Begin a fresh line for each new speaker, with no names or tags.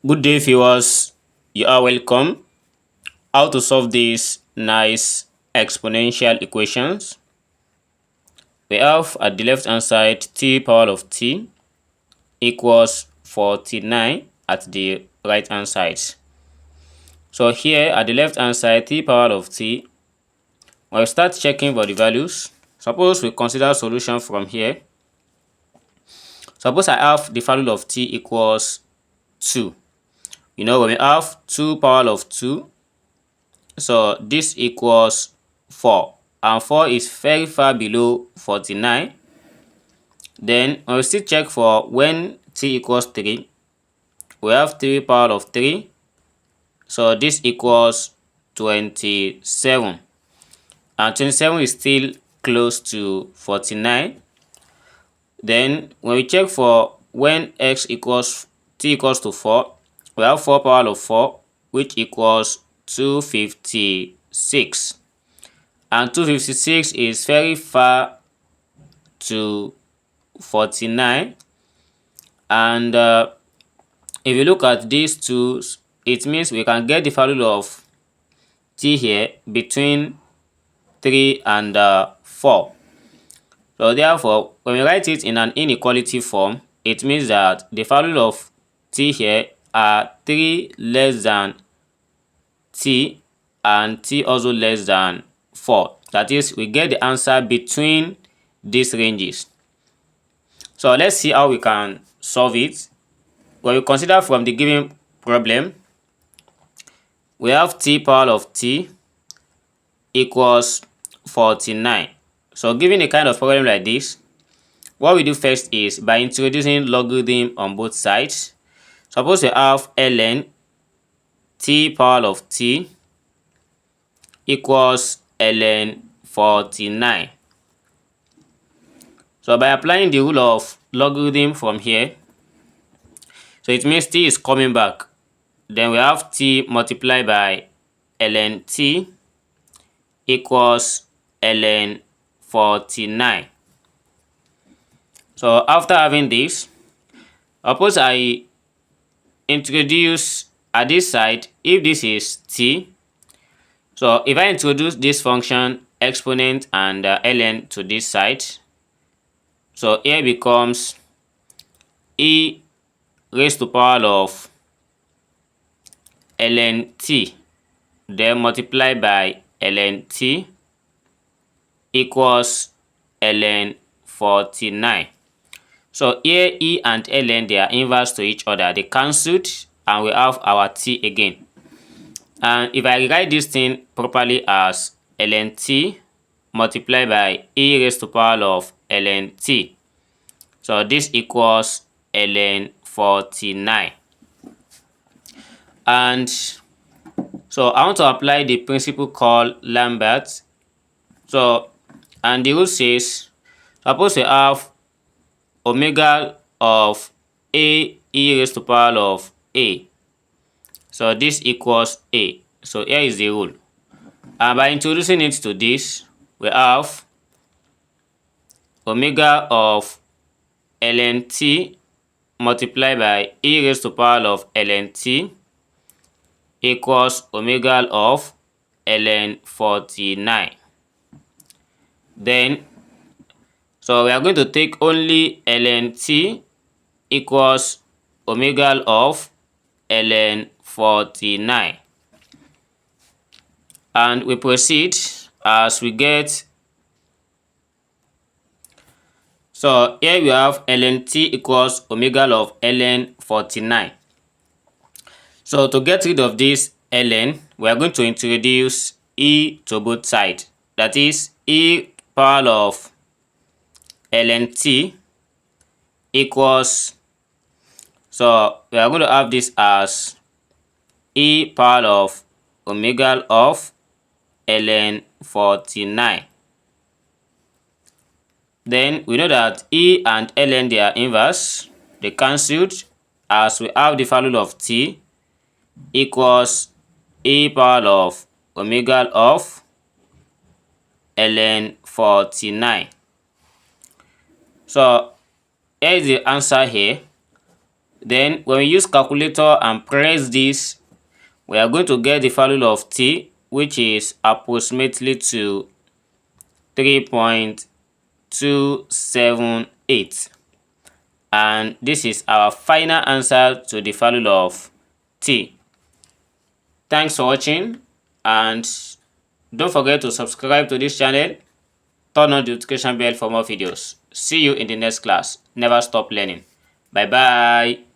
Good day, viewers. You are welcome. How to solve these nice exponential equations? We have at the left hand side t power of t equals 49 at the right hand side. So here at the left hand side, t power of t, when we start checking for the values, suppose we consider solution from here. Suppose I have the value of t equals 2. When we have 2 power of 2, so this equals 4, and 4 is very far below 49. Then when we still check for when t equals 3, we have 3 power of 3, so this equals 27, and 27 is still close to 49. Then when we check for when t equals to 4, we have 4 power of 4, which equals 256, and 256 is very far to 49. And if you look at these two, it means we can get the value of t here between 3 and 4. So therefore, when we write it in an inequality form, it means that the value of t here are 3 less than t and t also less than 4. That is, we get the answer between these ranges. So let's see how we can solve it. When we consider from the given problem, we have t power of t equals 49. So given a kind of problem like this, what we do first is by introducing logarithm on both sides. Suppose we have ln t power of t equals ln 49. So by applying the rule of logarithm from here, so it means t is coming back. Then we have t multiplied by ln t equals ln 49. So after having this, suppose I introduce at this side, if this is t, so if I introduce this function exponent and ln to this side, so here becomes e raised to power of ln t, then multiplied by ln t equals ln 49. So here e and ln, they are inverse to each other. They cancelled and we have our t again. And if I write this thing properly as ln t multiplied by e raised to power of ln t, so this equals ln 49. And so I want to apply the principle called Lambert. So, and the rule says, suppose we have omega of a e raised to power of a, so this equals a. So here is the rule, and by introducing it to this, we have omega of ln t multiplied by e raised to power of ln t equals omega of ln 49. Then, so we are going to take only ln t equals omega of ln 49. And we proceed as we get. So here we have ln t equals omega of ln 49. So to get rid of this ln, we are going to introduce e to both sides. That is, e power of ln t equals, so we are going to have this as e power of omega of ln 49. Then we know that e and ln, they are inverse. They cancelled as we have the value of t equals e power of omega of ln 49. So here is the answer here. Then when we use calculator and press this, we are going to get the value of t, which is approximately to 3.278. And this is our final answer to the value of t. Thanks for watching, and don't forget to subscribe to this channel. Turn on the notification bell for more videos. See you in the next class. Never stop learning. Bye bye.